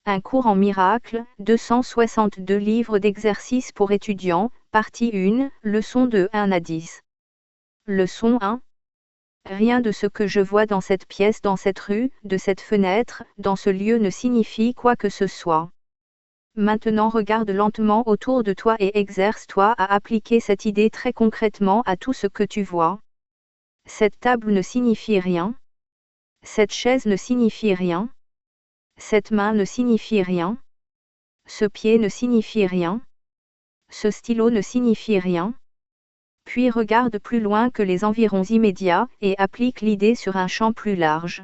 Un cours en miracle, 262 livres d'exercices pour étudiants, partie 1, leçon de 1 à 10. Leçon 1. Rien de ce que je vois dans cette pièce, dans cette rue, de cette fenêtre, dans ce lieu ne signifie quoi que ce soit. Maintenant regarde lentement autour de toi et exerce-toi à appliquer cette idée très concrètement à tout ce que tu vois. Cette table ne signifie rien. Cette chaise ne signifie rien. Cette main ne signifie rien. Ce pied ne signifie rien. Ce stylo ne signifie rien. Puis regarde plus loin que les environs immédiats et applique l'idée sur un champ plus large.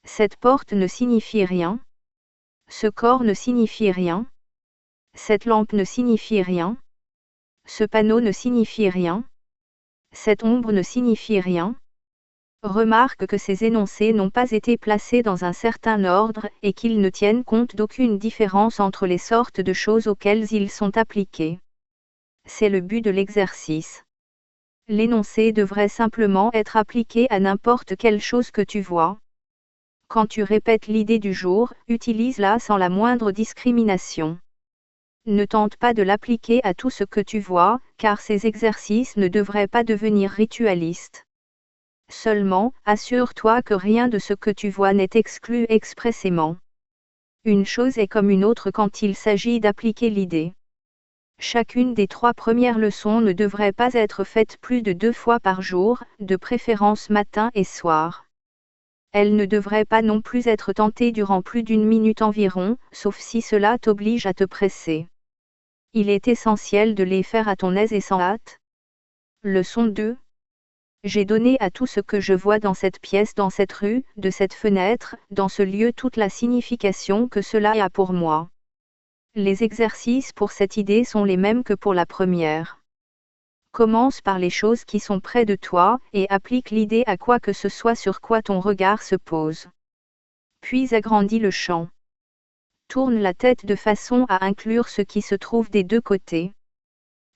Cette porte ne signifie rien. Ce corps ne signifie rien. Cette lampe ne signifie rien. Ce panneau ne signifie rien. Cette ombre ne signifie rien. Remarque que ces énoncés n'ont pas été placés dans un certain ordre et qu'ils ne tiennent compte d'aucune différence entre les sortes de choses auxquelles ils sont appliqués. C'est le but de l'exercice. L'énoncé devrait simplement être appliqué à n'importe quelle chose que tu vois. Quand tu répètes l'idée du jour, utilise-la sans la moindre discrimination. Ne tente pas de l'appliquer à tout ce que tu vois, car ces exercices ne devraient pas devenir ritualistes. Seulement, assure-toi que rien de ce que tu vois n'est exclu expressément. Une chose est comme une autre quand il s'agit d'appliquer l'idée. Chacune des 3 premières leçons ne devrait pas être faite plus de 2 fois par jour, de préférence matin et soir. Elle ne devrait pas non plus être tentée durant plus d'1 minute environ, sauf si cela t'oblige à te presser. Il est essentiel de les faire à ton aise et sans hâte. Leçon 2. J'ai donné à tout ce que je vois dans cette pièce, dans cette rue, de cette fenêtre, dans ce lieu toute la signification que cela a pour moi. Les exercices pour cette idée sont les mêmes que pour la première. Commence par les choses qui sont près de toi, et applique l'idée à quoi que ce soit sur quoi ton regard se pose. Puis agrandis le champ. Tourne la tête de façon à inclure ce qui se trouve des 2 côtés.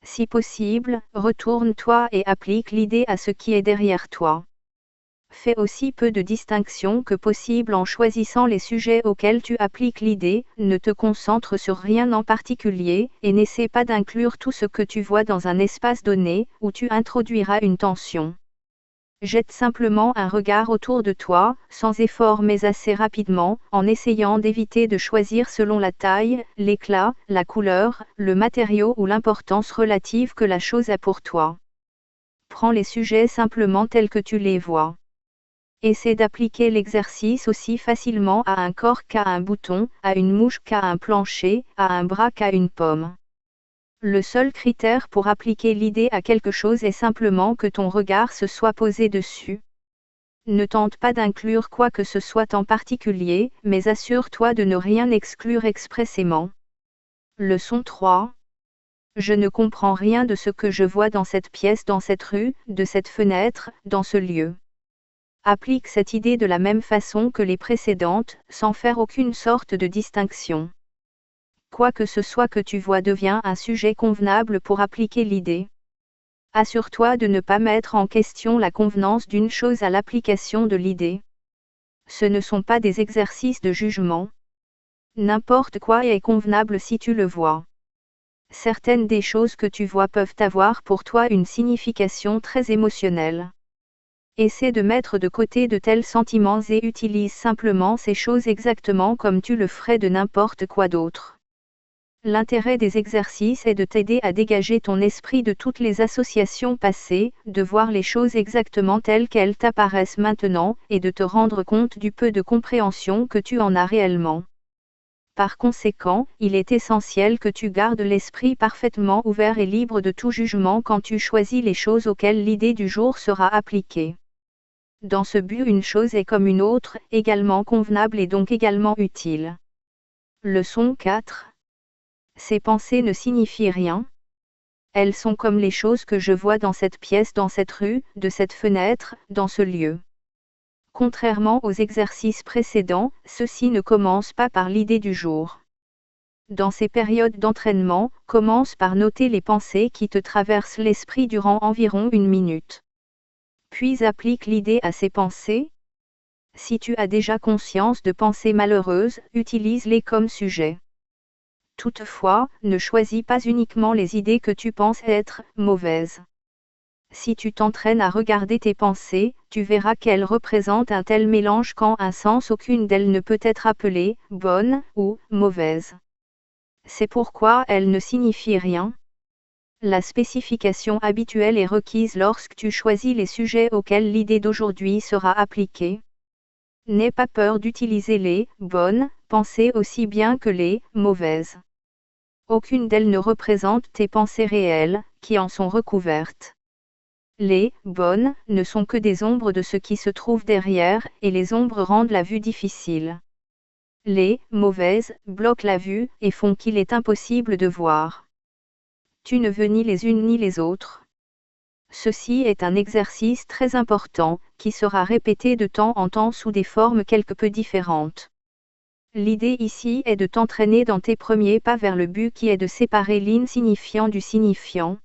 Si possible, retourne-toi et applique l'idée à ce qui est derrière toi. Fais aussi peu de distinction que possible en choisissant les sujets auxquels tu appliques l'idée, ne te concentre sur rien en particulier, et n'essaie pas d'inclure tout ce que tu vois dans un espace donné, où tu introduiras une tension. Jette simplement un regard autour de toi, sans effort mais assez rapidement, en essayant d'éviter de choisir selon la taille, l'éclat, la couleur, le matériau ou l'importance relative que la chose a pour toi. Prends les sujets simplement tels que tu les vois. Essaie d'appliquer l'exercice aussi facilement à un corps qu'à un bouton, à une mouche qu'à un plancher, à un bras qu'à une pomme. Le seul critère pour appliquer l'idée à quelque chose est simplement que ton regard se soit posé dessus. Ne tente pas d'inclure quoi que ce soit en particulier, mais assure-toi de ne rien exclure expressément. Leçon 3. Je ne comprends rien de ce que je vois dans cette pièce, dans cette rue, de cette fenêtre, dans ce lieu. Applique cette idée de la même façon que les précédentes, sans faire aucune sorte de distinction. Quoi que ce soit que tu vois devient un sujet convenable pour appliquer l'idée. Assure-toi de ne pas mettre en question la convenance d'une chose à l'application de l'idée. Ce ne sont pas des exercices de jugement. N'importe quoi est convenable si tu le vois. Certaines des choses que tu vois peuvent avoir pour toi une signification très émotionnelle. Essaie de mettre de côté de tels sentiments et utilise simplement ces choses exactement comme tu le ferais de n'importe quoi d'autre. L'intérêt des exercices est de t'aider à dégager ton esprit de toutes les associations passées, de voir les choses exactement telles qu'elles t'apparaissent maintenant, et de te rendre compte du peu de compréhension que tu en as réellement. Par conséquent, il est essentiel que tu gardes l'esprit parfaitement ouvert et libre de tout jugement quand tu choisis les choses auxquelles l'idée du jour sera appliquée. Dans ce but, une chose est comme une autre, également convenable et donc également utile. Leçon 4. Ces pensées ne signifient rien. Elles sont comme les choses que je vois dans cette pièce, dans cette rue, de cette fenêtre, dans ce lieu. Contrairement aux exercices précédents, ceux-ci ne commencent pas par l'idée du jour. Dans ces périodes d'entraînement, commence par noter les pensées qui te traversent l'esprit durant environ 1 minute. Puis applique l'idée à ces pensées. Si tu as déjà conscience de pensées malheureuses, utilise-les comme sujet. Toutefois, ne choisis pas uniquement les idées que tu penses être mauvaises. Si tu t'entraînes à regarder tes pensées, tu verras qu'elles représentent un tel mélange qu'en un sens aucune d'elles ne peut être appelée bonne ou mauvaise. C'est pourquoi elles ne signifient rien. La spécification habituelle est requise lorsque tu choisis les sujets auxquels l'idée d'aujourd'hui sera appliquée. N'aie pas peur d'utiliser les bonnes pensées aussi bien que les mauvaises. Aucune d'elles ne représente tes pensées réelles, qui en sont recouvertes. Les bonnes ne sont que des ombres de ce qui se trouve derrière, et les ombres rendent la vue difficile. Les mauvaises bloquent la vue et font qu'il est impossible de voir. Tu ne veux ni les unes ni les autres. Ceci est un exercice très important, qui sera répété de temps en temps sous des formes quelque peu différentes. L'idée ici est de t'entraîner dans tes premiers pas vers le but qui est de séparer l'insignifiant du signifiant.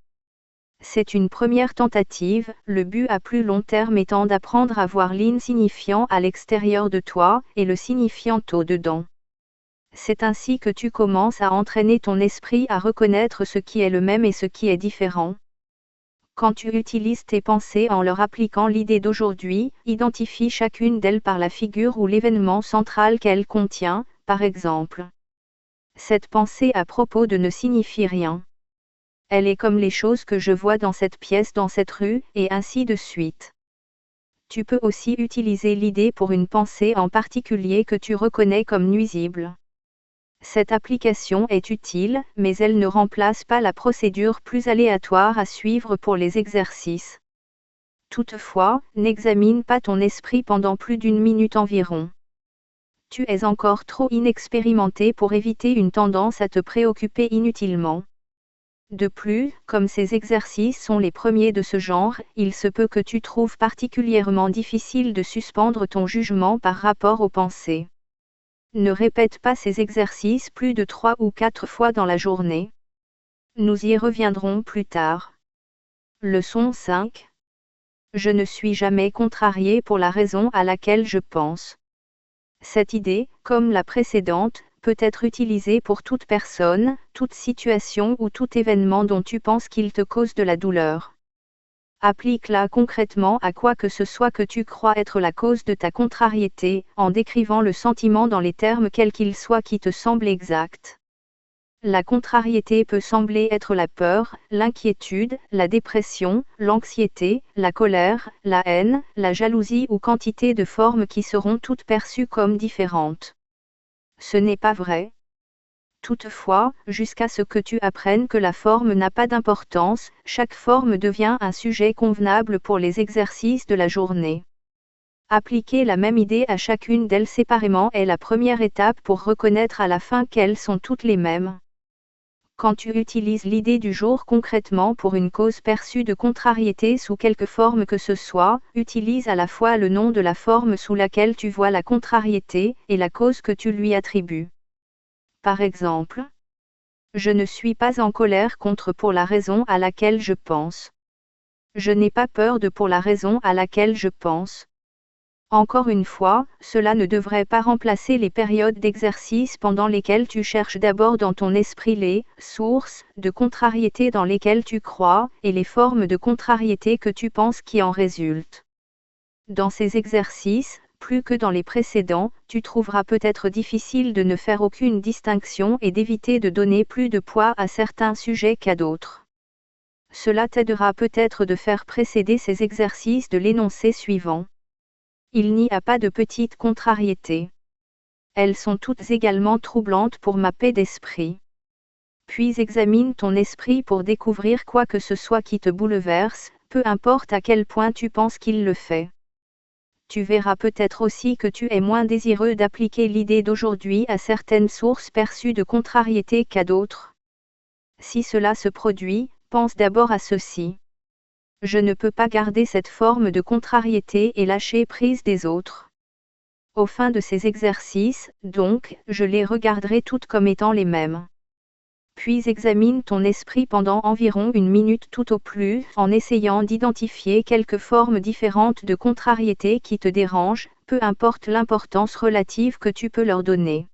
C'est une première tentative, le but à plus long terme étant d'apprendre à voir l'insignifiant à l'extérieur de toi, et le signifiant au-dedans. C'est ainsi que tu commences à entraîner ton esprit à reconnaître ce qui est le même et ce qui est différent. Quand tu utilises tes pensées en leur appliquant l'idée d'aujourd'hui, identifie chacune d'elles par la figure ou l'événement central qu'elle contient, par exemple. Cette pensée à propos de ne signifie rien. Elle est comme les choses que je vois dans cette pièce, dans cette rue, et ainsi de suite. Tu peux aussi utiliser l'idée pour une pensée en particulier que tu reconnais comme nuisible. Cette application est utile, mais elle ne remplace pas la procédure plus aléatoire à suivre pour les exercices. Toutefois, n'examine pas ton esprit pendant plus d'une minute environ. Tu es encore trop inexpérimenté pour éviter une tendance à te préoccuper inutilement. De plus, comme ces exercices sont les premiers de ce genre, il se peut que tu trouves particulièrement difficile de suspendre ton jugement par rapport aux pensées. Ne répète pas ces exercices plus de 3 ou 4 fois dans la journée. Nous y reviendrons plus tard. Leçon 5. Je ne suis jamais contrarié pour la raison à laquelle je pense. Cette idée, comme la précédente, peut être utilisée pour toute personne, toute situation ou tout événement dont tu penses qu'il te cause de la douleur. Applique-la concrètement à quoi que ce soit que tu crois être la cause de ta contrariété, en décrivant le sentiment dans les termes quels qu'ils soient qui te semblent exacts. La contrariété peut sembler être la peur, l'inquiétude, la dépression, l'anxiété, la colère, la haine, la jalousie ou quantité de formes qui seront toutes perçues comme différentes. Ce n'est pas vrai. Toutefois, jusqu'à ce que tu apprennes que la forme n'a pas d'importance, chaque forme devient un sujet convenable pour les exercices de la journée. Appliquer la même idée à chacune d'elles séparément est la première étape pour reconnaître à la fin qu'elles sont toutes les mêmes. Quand tu utilises l'idée du jour concrètement pour une cause perçue de contrariété sous quelque forme que ce soit, utilise à la fois le nom de la forme sous laquelle tu vois la contrariété, et la cause que tu lui attribues. Par exemple, je ne suis pas en colère contre pour la raison à laquelle je pense. Je n'ai pas peur de pour la raison à laquelle je pense. Encore une fois, cela ne devrait pas remplacer les périodes d'exercice pendant lesquelles tu cherches d'abord dans ton esprit les sources de contrariété dans lesquelles tu crois, et les formes de contrariété que tu penses qui en résultent. Dans ces exercices, plus que dans les précédents, tu trouveras peut-être difficile de ne faire aucune distinction et d'éviter de donner plus de poids à certains sujets qu'à d'autres. Cela t'aidera peut-être de faire précéder ces exercices de l'énoncé suivant. Il n'y a pas de petites contrariétés. Elles sont toutes également troublantes pour ma paix d'esprit. Puis examine ton esprit pour découvrir quoi que ce soit qui te bouleverse, peu importe à quel point tu penses qu'il le fait. Tu verras peut-être aussi que tu es moins désireux d'appliquer l'idée d'aujourd'hui à certaines sources perçues de contrariété qu'à d'autres. Si cela se produit, pense d'abord à ceci. Je ne peux pas garder cette forme de contrariété et lâcher prise des autres. Au fin de ces exercices, donc, je les regarderai toutes comme étant les mêmes. Puis examine ton esprit pendant environ une minute tout au plus, en essayant d'identifier quelques formes différentes de contrariété qui te dérangent, peu importe l'importance relative que tu peux leur donner.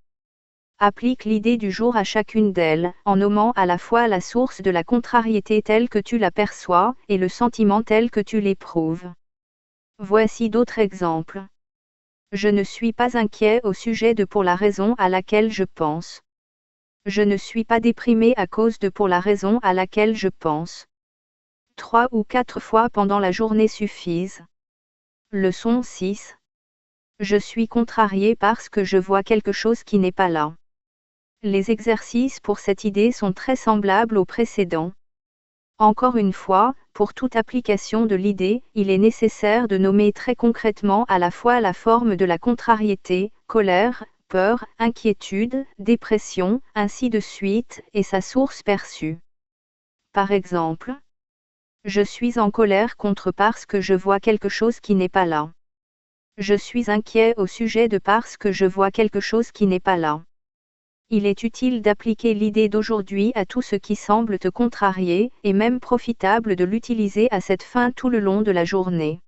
Applique l'idée du jour à chacune d'elles, en nommant à la fois la source de la contrariété telle que tu la perçois, et le sentiment tel que tu l'éprouves. Voici d'autres exemples. Je ne suis pas inquiet au sujet de pour la raison à laquelle je pense. Je ne suis pas déprimé à cause de pour la raison à laquelle je pense. 3 ou 4 fois pendant la journée suffisent. Leçon 6. Je suis contrarié parce que je vois quelque chose qui n'est pas là. Les exercices pour cette idée sont très semblables aux précédents. Encore une fois, pour toute application de l'idée, il est nécessaire de nommer très concrètement à la fois la forme de la contrariété, colère, peur, inquiétude, dépression, ainsi de suite, et sa source perçue. Par exemple, je suis en colère contre parce que je vois quelque chose qui n'est pas là. Je suis inquiet au sujet de parce que je vois quelque chose qui n'est pas là. Il est utile d'appliquer l'idée d'aujourd'hui à tout ce qui semble te contrarier, et même profitable de l'utiliser à cette fin tout le long de la journée.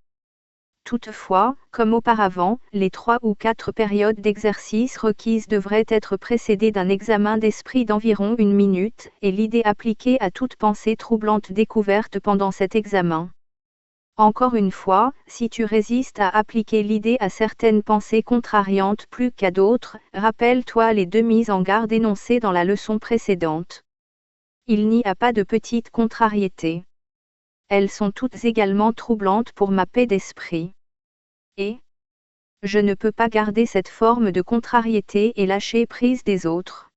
Toutefois, comme auparavant, les 3 ou 4 périodes d'exercice requises devraient être précédées d'un examen d'esprit d'environ une minute, et l'idée appliquée à toute pensée troublante découverte pendant cet examen. Encore une fois, si tu résistes à appliquer l'idée à certaines pensées contrariantes plus qu'à d'autres, rappelle-toi les 2 mises en garde énoncées dans la leçon précédente. Il n'y a pas de petites contrariétés. Elles sont toutes également troublantes pour ma paix d'esprit. Et je ne peux pas garder cette forme de contrariété et lâcher prise des autres.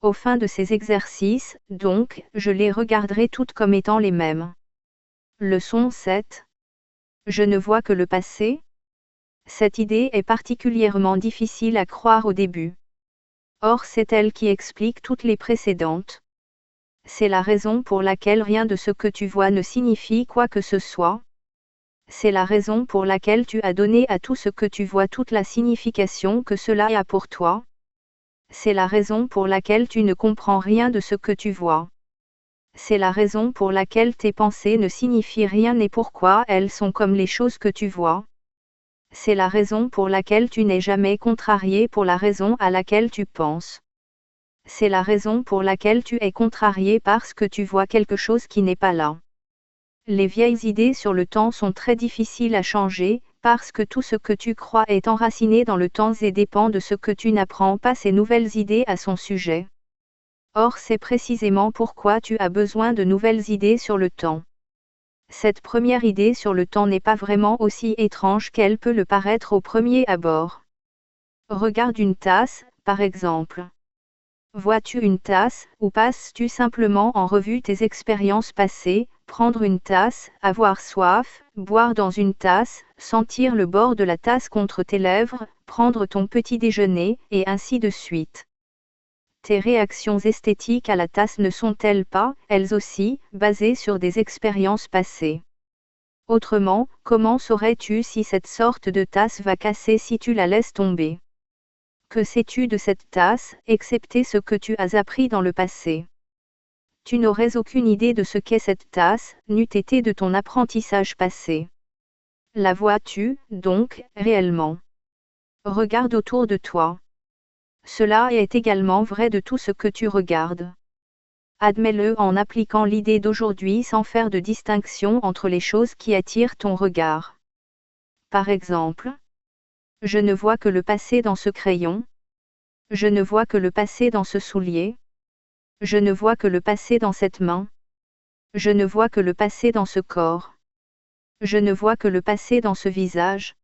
Au fin de ces exercices, donc, je les regarderai toutes comme étant les mêmes. Leçon 7. Je ne vois que le passé. Cette idée est particulièrement difficile à croire au début. Or c'est elle qui explique toutes les précédentes. C'est la raison pour laquelle rien de ce que tu vois ne signifie quoi que ce soit. C'est la raison pour laquelle tu as donné à tout ce que tu vois toute la signification que cela a pour toi. C'est la raison pour laquelle tu ne comprends rien de ce que tu vois. C'est la raison pour laquelle tes pensées ne signifient rien et pourquoi elles sont comme les choses que tu vois. C'est la raison pour laquelle tu n'es jamais contrarié pour la raison à laquelle tu penses. C'est la raison pour laquelle tu es contrarié parce que tu vois quelque chose qui n'est pas là. Les vieilles idées sur le temps sont très difficiles à changer, parce que tout ce que tu crois est enraciné dans le temps et dépend de ce que tu n'apprends pas ces nouvelles idées à son sujet. Or c'est précisément pourquoi tu as besoin de nouvelles idées sur le temps. Cette première idée sur le temps n'est pas vraiment aussi étrange qu'elle peut le paraître au premier abord. Regarde une tasse, par exemple. Vois-tu une tasse, ou passes-tu simplement en revue tes expériences passées, prendre une tasse, avoir soif, boire dans une tasse, sentir le bord de la tasse contre tes lèvres, prendre ton petit déjeuner, et ainsi de suite. Tes réactions esthétiques à la tasse ne sont-elles pas, elles aussi, basées sur des expériences passées? Autrement, comment saurais-tu si cette sorte de tasse va casser si tu la laisses tomber? Que sais-tu de cette tasse, excepté ce que tu as appris dans le passé? Tu n'aurais aucune idée de ce qu'est cette tasse, n'eût été de ton apprentissage passé. La vois-tu, donc, réellement? Regarde autour de toi. Cela est également vrai de tout ce que tu regardes. Admets-le en appliquant l'idée d'aujourd'hui sans faire de distinction entre les choses qui attirent ton regard. Par exemple, je ne vois que le passé dans ce crayon. Je ne vois que le passé dans ce soulier. Je ne vois que le passé dans cette main. Je ne vois que le passé dans ce corps. Je ne vois que le passé dans ce visage.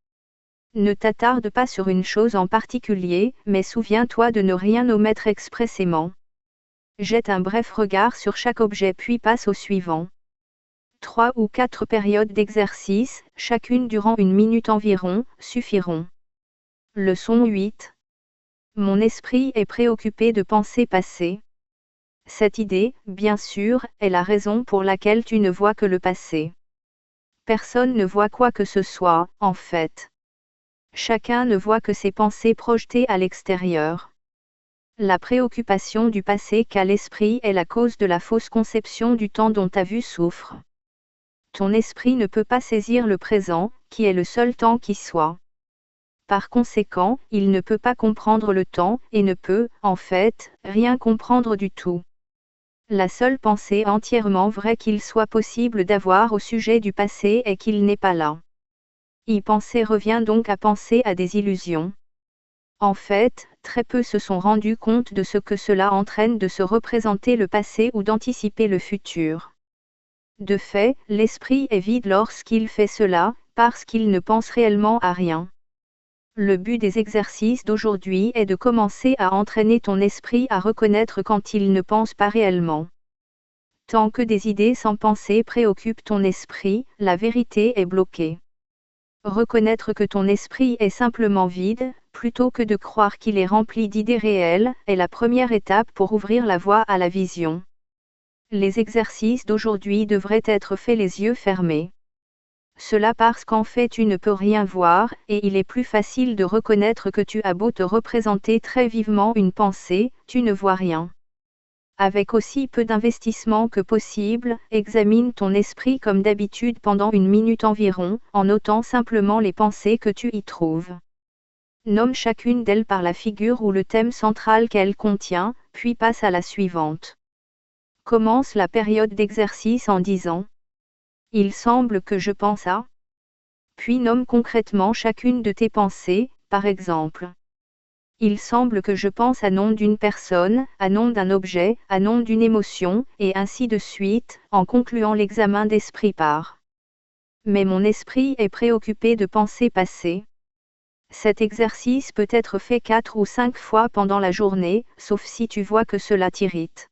Ne t'attarde pas sur une chose en particulier, mais souviens-toi de ne rien omettre expressément. Jette un bref regard sur chaque objet puis passe au suivant. 3 ou 4 périodes d'exercice, chacune durant une minute environ, suffiront. Leçon 8. Mon esprit est préoccupé de pensées passées. Cette idée, bien sûr, est la raison pour laquelle tu ne vois que le passé. Personne ne voit quoi que ce soit, en fait. Chacun ne voit que ses pensées projetées à l'extérieur. La préoccupation du passé qu'a l'esprit est la cause de la fausse conception du temps dont ta vue souffre. Ton esprit ne peut pas saisir le présent, qui est le seul temps qui soit. Par conséquent, il ne peut pas comprendre le temps, et ne peut, en fait, rien comprendre du tout. La seule pensée entièrement vraie qu'il soit possible d'avoir au sujet du passé est qu'il n'est pas là. Y penser revient donc à penser à des illusions. En fait, très peu se sont rendus compte de ce que cela entraîne de se représenter le passé ou d'anticiper le futur. De fait, l'esprit est vide lorsqu'il fait cela, parce qu'il ne pense réellement à rien. Le but des exercices d'aujourd'hui est de commencer à entraîner ton esprit à reconnaître quand il ne pense pas réellement. Tant que des idées sans pensée préoccupent ton esprit, la vérité est bloquée. Reconnaître que ton esprit est simplement vide, plutôt que de croire qu'il est rempli d'idées réelles, est la première étape pour ouvrir la voie à la vision. Les exercices d'aujourd'hui devraient être faits les yeux fermés. Cela parce qu'en fait tu ne peux rien voir, et il est plus facile de reconnaître que tu as beau te représenter très vivement une pensée, tu ne vois rien. Avec aussi peu d'investissement que possible, examine ton esprit comme d'habitude pendant 1 minute environ, en notant simplement les pensées que tu y trouves. Nomme chacune d'elles par la figure ou le thème central qu'elle contient, puis passe à la suivante. Commence la période d'exercice en disant « Il semble que je pense à ». Puis nomme concrètement chacune de tes pensées, par exemple. Il semble que je pense à nom d'une personne, à nom d'un objet, à nom d'une émotion, et ainsi de suite, en concluant l'examen d'esprit par. Mais mon esprit est préoccupé de pensées passées. Cet exercice peut être fait 4 ou 5 fois pendant la journée, sauf si tu vois que cela t'irrite.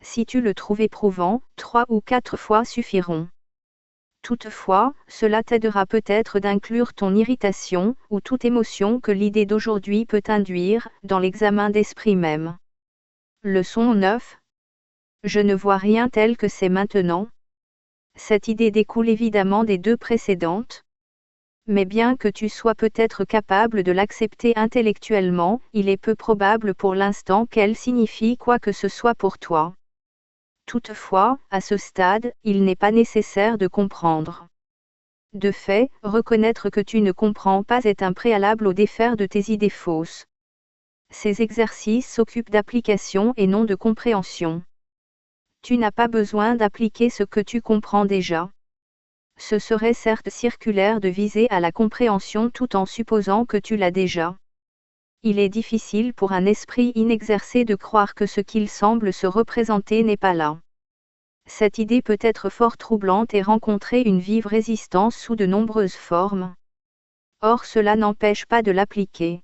Si tu le trouves éprouvant, 3 ou 4 fois suffiront. Toutefois, cela t'aidera peut-être d'inclure ton irritation, ou toute émotion que l'idée d'aujourd'hui peut induire, dans l'examen d'esprit même. Leçon 9. Je ne vois rien tel que c'est maintenant. Cette idée découle évidemment des 2 précédentes. Mais bien que tu sois peut-être capable de l'accepter intellectuellement, il est peu probable pour l'instant qu'elle signifie quoi que ce soit pour toi. Toutefois, à ce stade, il n'est pas nécessaire de comprendre. De fait, reconnaître que tu ne comprends pas est un préalable au défaire de tes idées fausses. Ces exercices s'occupent d'application et non de compréhension. Tu n'as pas besoin d'appliquer ce que tu comprends déjà. Ce serait certes circulaire de viser à la compréhension tout en supposant que tu l'as déjà. Il est difficile pour un esprit inexercé de croire que ce qu'il semble se représenter n'est pas là. Cette idée peut être fort troublante et rencontrer une vive résistance sous de nombreuses formes. Or cela n'empêche pas de l'appliquer.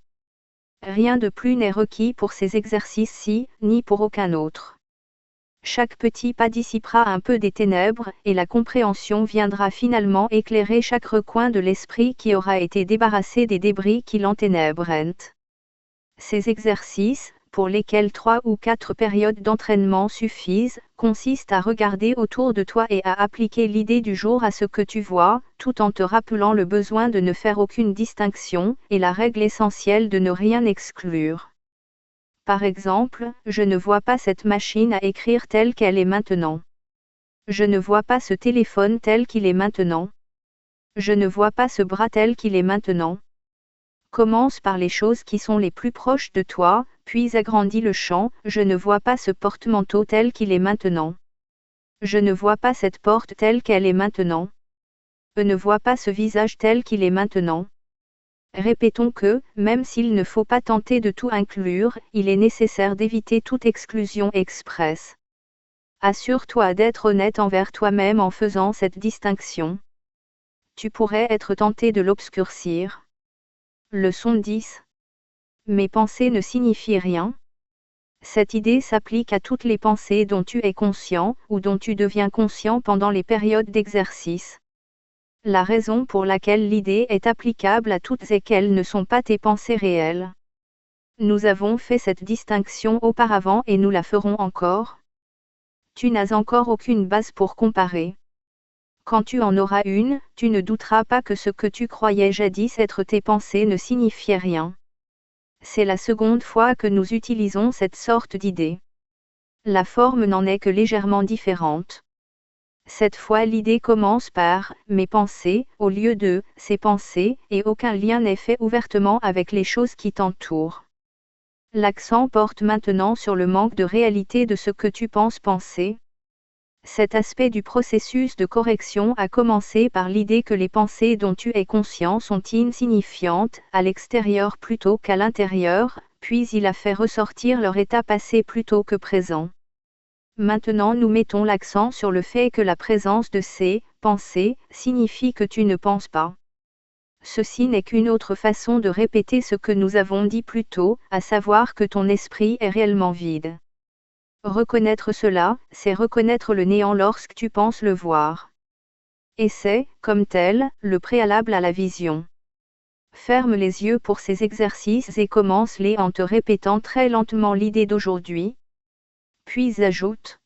Rien de plus n'est requis pour ces exercices-ci, ni pour aucun autre. Chaque petit pas dissipera un peu des ténèbres, et la compréhension viendra finalement éclairer chaque recoin de l'esprit qui aura été débarrassé des débris qui l'enténèbrent. Ces exercices, pour lesquels 3 ou 4 périodes d'entraînement suffisent, consistent à regarder autour de toi et à appliquer l'idée du jour à ce que tu vois, tout en te rappelant le besoin de ne faire aucune distinction, et la règle essentielle de ne rien exclure. Par exemple, je ne vois pas cette machine à écrire telle qu'elle est maintenant. Je ne vois pas ce téléphone tel qu'il est maintenant. Je ne vois pas ce bras tel qu'il est maintenant. Commence par les choses qui sont les plus proches de toi, puis agrandis le champ. Je ne vois pas ce porte-manteau tel qu'il est maintenant. Je ne vois pas cette porte telle qu'elle est maintenant. Je ne vois pas ce visage tel qu'il est maintenant. Répétons que, même s'il ne faut pas tenter de tout inclure, il est nécessaire d'éviter toute exclusion expresse. Assure-toi d'être honnête envers toi-même en faisant cette distinction. Tu pourrais être tenté de l'obscurcir. Leçon 10. Mes pensées ne signifient rien. Cette idée s'applique à toutes les pensées dont tu es conscient, ou dont tu deviens conscient pendant les périodes d'exercice. La raison pour laquelle l'idée est applicable à toutes est qu'elles ne sont pas tes pensées réelles. Nous avons fait cette distinction auparavant et nous la ferons encore. Tu n'as encore aucune base pour comparer. Quand tu en auras une, tu ne douteras pas que ce que tu croyais jadis être tes pensées ne signifiait rien. C'est la seconde fois que nous utilisons cette sorte d'idée. La forme n'en est que légèrement différente. Cette fois l'idée commence par « mes pensées » au lieu de « ces pensées » et aucun lien n'est fait ouvertement avec les choses qui t'entourent. L'accent porte maintenant sur le manque de réalité de ce que tu penses penser. Cet aspect du processus de correction a commencé par l'idée que les pensées dont tu es conscient sont insignifiantes à l'extérieur plutôt qu'à l'intérieur, puis il a fait ressortir leur état passé plutôt que présent. Maintenant nous mettons l'accent sur le fait que la présence de ces pensées signifie que tu ne penses pas. Ceci n'est qu'une autre façon de répéter ce que nous avons dit plus tôt, à savoir que ton esprit est réellement vide. Reconnaître cela, c'est reconnaître le néant lorsque tu penses le voir. Et c'est, comme tel, le préalable à la vision. Ferme les yeux pour ces exercices et commence-les en te répétant très lentement l'idée d'aujourd'hui. Puis ajoute.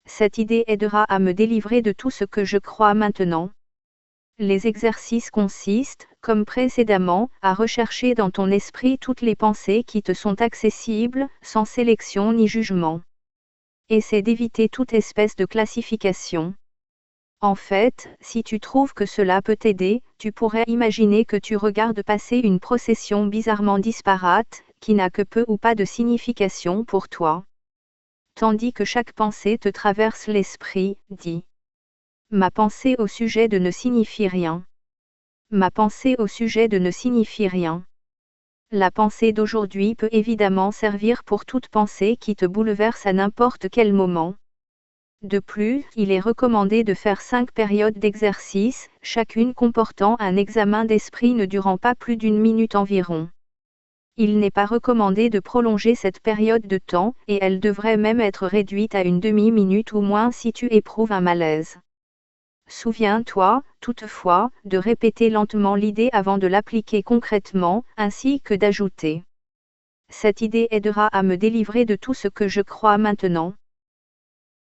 Cette idée aidera à me délivrer de tout ce que je crois maintenant. Les exercices consistent, comme précédemment, à rechercher dans ton esprit toutes les pensées qui te sont accessibles, sans sélection ni jugement. Essaie d'éviter toute espèce de classification. En fait, si tu trouves que cela peut t'aider, tu pourrais imaginer que tu regardes passer une procession bizarrement disparate, qui n'a que peu ou pas de signification pour toi. Tandis que chaque pensée te traverse l'esprit, dis. Ma pensée au sujet de ne signifie rien. Ma pensée au sujet de ne signifie rien. La pensée d'aujourd'hui peut évidemment servir pour toute pensée qui te bouleverse à n'importe quel moment. De plus, il est recommandé de faire 5 périodes d'exercice, chacune comportant un examen d'esprit ne durant pas plus d'1 minute environ. Il n'est pas recommandé de prolonger cette période de temps, et elle devrait même être réduite à une demi-minute ou moins si tu éprouves un malaise. Souviens-toi, toutefois, de répéter lentement l'idée avant de l'appliquer concrètement, ainsi que d'ajouter. Cette idée aidera à me délivrer de tout ce que je crois maintenant.